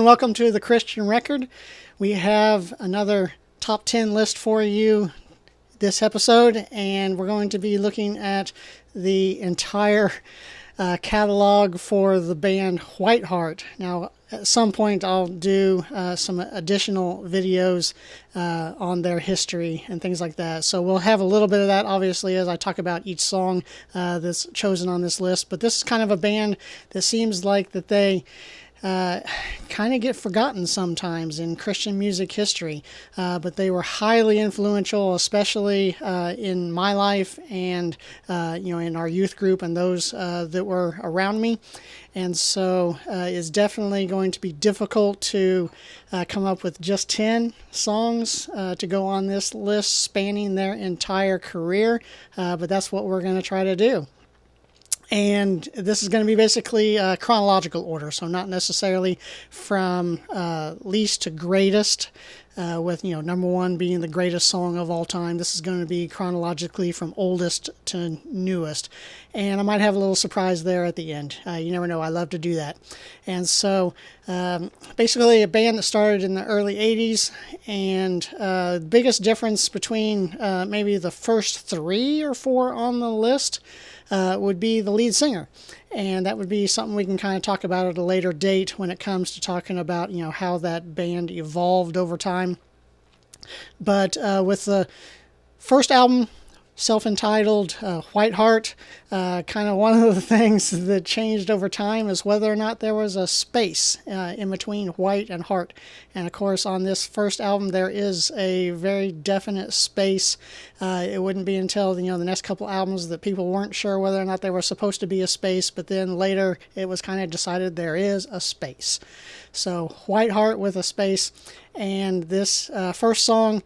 and welcome to the Christian Record. We have another top 10 list for you this episode, and we're going to be looking at the entire catalog for the band Whiteheart. Now, at some point I'll do some additional videos on their history and things like that. So we'll have a little bit of that, obviously, as I talk about each song that's chosen on this list. But this is kind of a band that seems like that they kind of get forgotten sometimes in Christian music history, but they were highly influential, especially in my life and in our youth group and those that were around me. And so it's definitely going to be difficult to come up with just 10 songs to go on this list spanning their entire career, but that's what we're going to try to do. And this is going to be basically chronological order, so not necessarily from least to greatest, with number one being the greatest song of all time. This is going to be chronologically from oldest to newest, and I might have a little surprise there at the end. You never know. I love to do that. And so basically a band that started in the early 80s, and the biggest difference between maybe the first 3 or 4 on the list would be the lead singer. And that would be something we can kind of talk about at a later date when it comes to talking about, how that band evolved over time. But with the first album, self-entitled Whiteheart, kind of one of the things that changed over time is whether or not there was a space in between white and heart. And of course, on this first album, there is a very definite space. It wouldn't be until the next couple albums that people weren't sure whether or not there was supposed to be a space, but then later it was kind of decided there is a space. So Whiteheart with a space, and this first song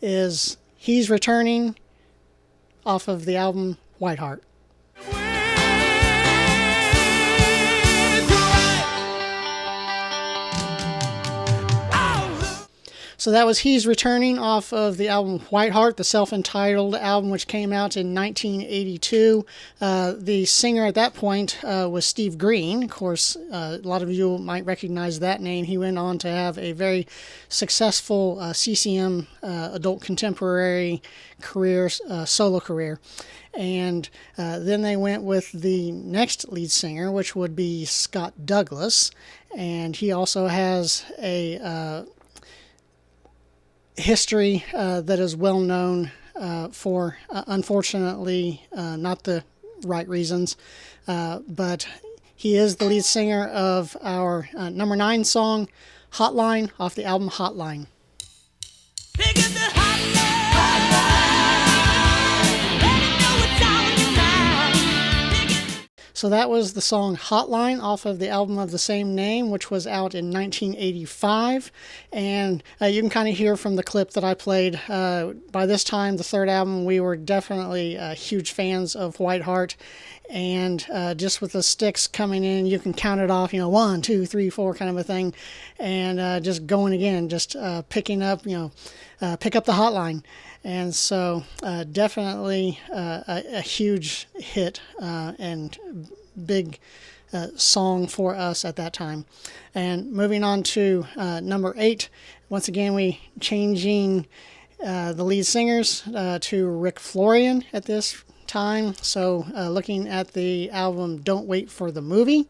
is He's Returning, off of the album Whiteheart. So that was He's Returning off of the album Whiteheart, the self-entitled album, which came out in 1982. The singer at that point was Steve Green. Of course, a lot of you might recognize that name. He went on to have a very successful CCM adult contemporary career, solo career. And then they went with the next lead singer, which would be Scott Douglas. And he also has a history that is well known for, unfortunately, not the right reasons. But he is the lead singer of our number 9 song, Hotline, off the album Hotline. Pick up the So that was the song Hotline off of the album of the same name, which was out in 1985. And you can kind of hear from the clip that I played. By this time, the third album, we were definitely huge fans of Whiteheart. And just with the sticks coming in, you can count it off, 1, 2, 3, 4 kind of a thing. And just going again, just picking up, pick up the hotline. And so definitely a huge hit and big song for us at that time. And moving on to number 8, once again we changing the lead singers to Rick Florian at this time. So looking at the album Don't Wait for the Movie.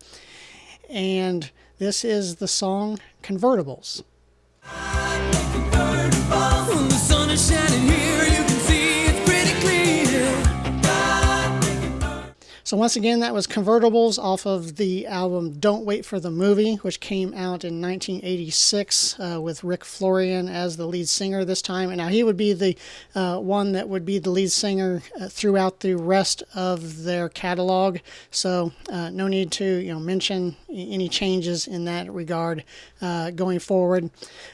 And this is the song Convertibles. When the sun is shining here, you can see it's pretty clear. So once again, that was Convertibles off of the album Don't Wait for the Movie, which came out in 1986 with Rick Florian as the lead singer this time. And now he would be the one that would be the lead singer throughout the rest of their catalog. So no need to mention any changes in that regard going forward.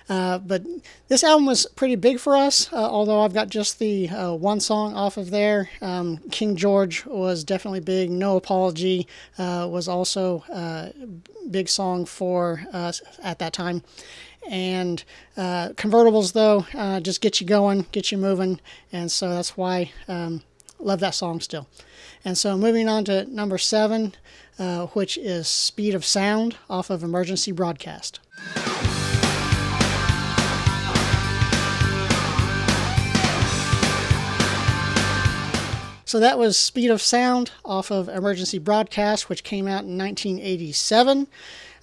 But this album was pretty big for us, although I've got just the one song off of there. King George was definitely big. No Apology was also a big song for us at that time. And Convertibles, though, just get you going, get you moving. And so that's why love that song still. And so moving on to number 7, which is Speed of Sound off of Emergency Broadcast. So that was Speed of Sound off of Emergency Broadcast, which came out in 1987.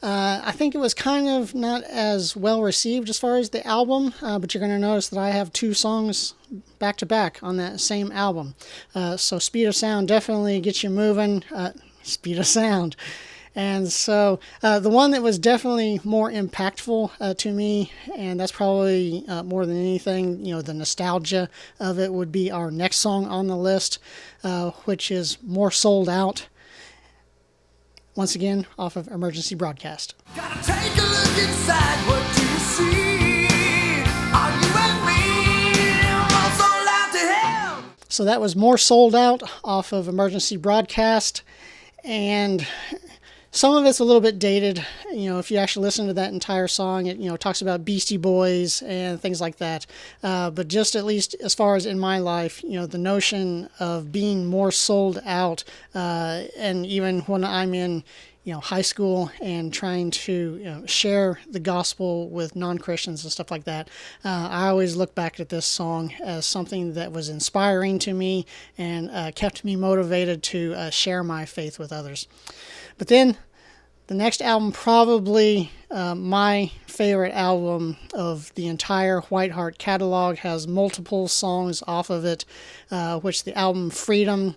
I think it was kind of not as well received as far as the album, but you're going to notice that I have two songs back to back on that same album. So Speed of Sound definitely gets you moving. Speed of Sound. And so the one that was definitely more impactful to me, and that's probably more than anything, the nostalgia of it, would be our next song on the list, which is More Sold Out. Once again, off of Emergency Broadcast. Gotta take a look inside, what do you see? Are you and me? More sold out to hell. So that was More Sold Out off of Emergency Broadcast, and some of it's a little bit dated. If you actually listen to that entire song, it talks about Beastie Boys and things like that. But just at least as far as in my life, the notion of being more sold out, and even when I'm in high school and trying to share the gospel with non-Christians and stuff like that, I always look back at this song as something that was inspiring to me and kept me motivated to share my faith with others. But then the next album, probably my favorite album of the entire White Heart catalog, has multiple songs off of it, which the album Freedom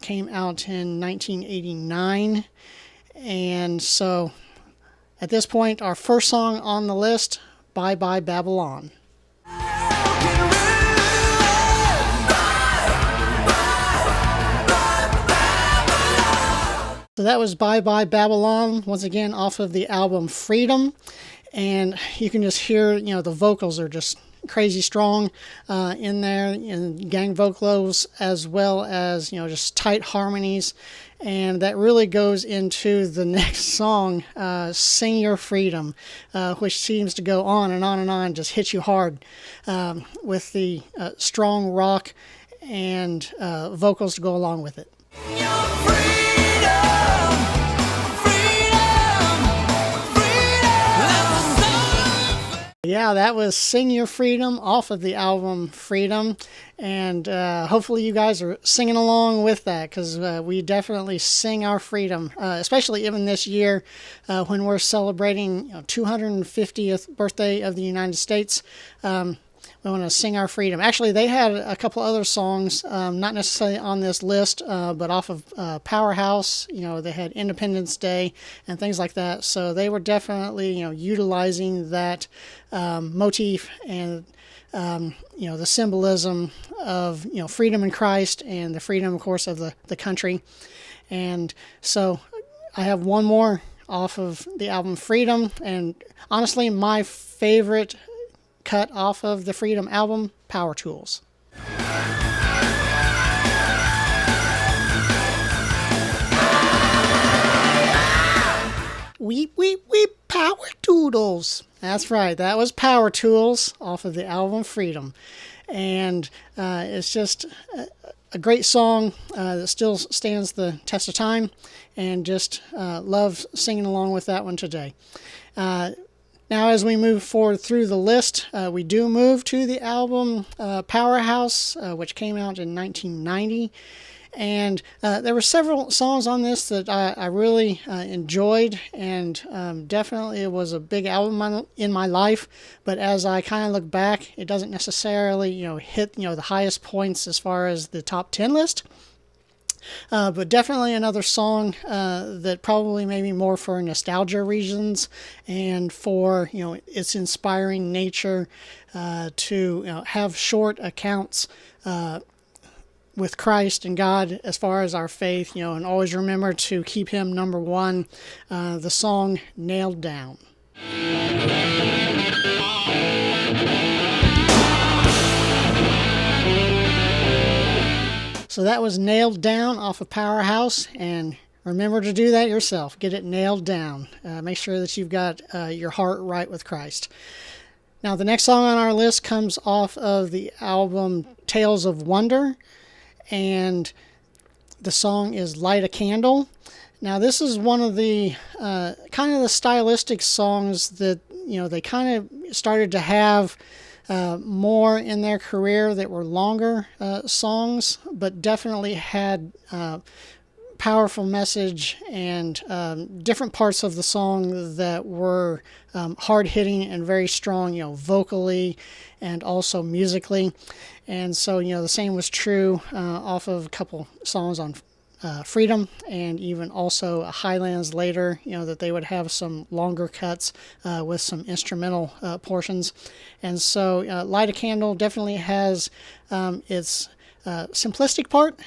came out in 1989. And so at this point, our first song on the list, Bye Bye Babylon. So that was Bye Bye Babylon, once again off of the album Freedom. And you can just hear, the vocals are just crazy strong in there, and gang vocals, as well as, just tight harmonies. And that really goes into the next song, Sing Your Freedom, which seems to go on and on and on, just hit you hard with the strong rock and vocals to go along with it. Yeah, that was Sing Your Freedom off of the album Freedom, and hopefully you guys are singing along with that, because we definitely sing our freedom, especially even this year when we're celebrating 250th birthday of the United States. We want to sing our freedom. Actually, they had a couple other songs, not necessarily on this list, but off of Powerhouse. They had Independence Day and things like that. So they were definitely, utilizing that motif and, the symbolism of, freedom in Christ and the freedom, of course, of the country. And so I have one more off of the album Freedom. And honestly, my favorite cut off of the Freedom album, Power Tools. Weep, weep, weep, Power Toodles. That's right, that was Power Tools off of the album Freedom. And it's just a great song that still stands the test of time, and just love singing along with that one today. Now, as we move forward through the list, we do move to the album Powerhouse, which came out in 1990. And there were several songs on this that I really enjoyed, and definitely it was a big album in my life. But as I kind of look back, it doesn't necessarily, hit, the highest points as far as the top 10 list. But definitely another song that probably maybe more for nostalgia reasons, and for its inspiring nature to have short accounts with Christ and God as far as our faith, and always remember to keep Him number one. The song Nailed Down. So that was Nailed Down off of Powerhouse, and remember to do that yourself. Get it nailed down. Make sure that you've got your heart right with Christ. Now, the next song on our list comes off of the album Tales of Wonder, and the song is Light a Candle. Now, this is one of the kind of the stylistic songs that, they kind of started to have more in their career that were longer songs, but definitely had powerful message and different parts of the song that were hard hitting and very strong, vocally and also musically. And so, the same was true off of a couple songs on Freedom, and even also Highlands later, that they would have some longer cuts with some instrumental portions. And so Light a Candle definitely has its simplistic part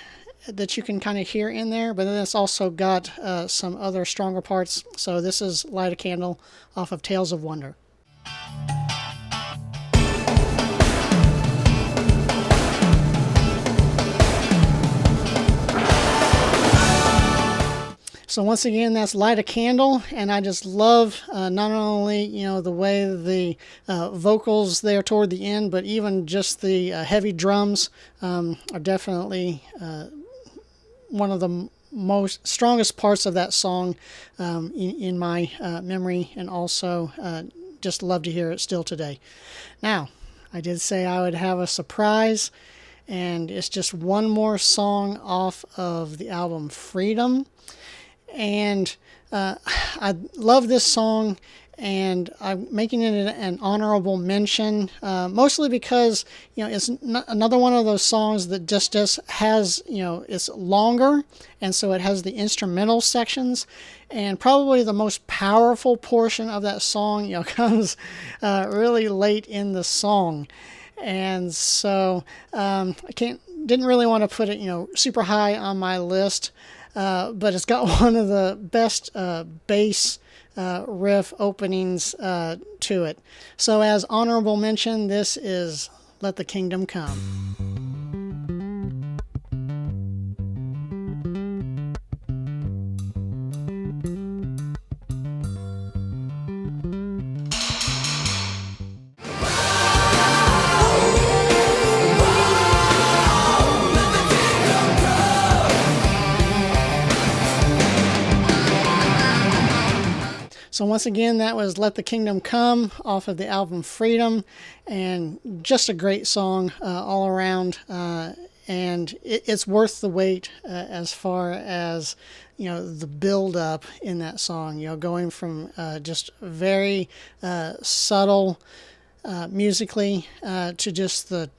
that you can kind of hear in there, but then it's also got some other stronger parts. So this is Light a Candle off of Tales of Wonder. So once again, that's Light a Candle, and I just love not only the way the vocals there toward the end, but even just the heavy drums are definitely one of the most strongest parts of that song in my memory, and also just love to hear it still today. Now, I did say I would have a surprise, and it's just one more song off of the album Freedom. And I love this song, and I'm making it an honorable mention, mostly because it's another one of those songs that just has it's longer, and so it has the instrumental sections, and probably the most powerful portion of that song comes really late in the song. And so didn't really want to put it super high on my list. But it's got one of the best bass riff openings to it. So as honorable mention, this is Let the Kingdom Come. So once again, that was Let the Kingdom Come off of the album Freedom, and just a great song all around, and it's worth the wait as far as the build up in that song, going from just very subtle musically to just the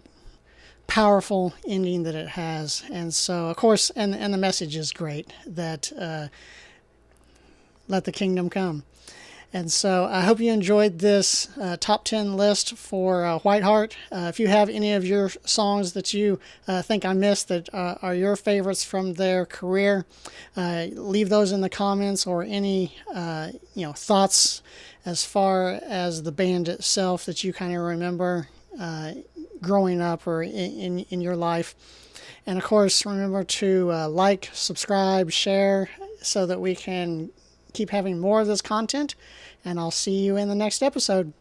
powerful ending that it has. And so, of course, and the message is great, that let the kingdom come. And so I hope you enjoyed this top 10 list for Whiteheart. If you have any of your songs that you think I missed that are your favorites from their career, leave those in the comments, or any thoughts as far as the band itself that you kind of remember growing up or in your life. And of course, remember to like, subscribe, share, so that we can keep having more of this content, and I'll see you in the next episode.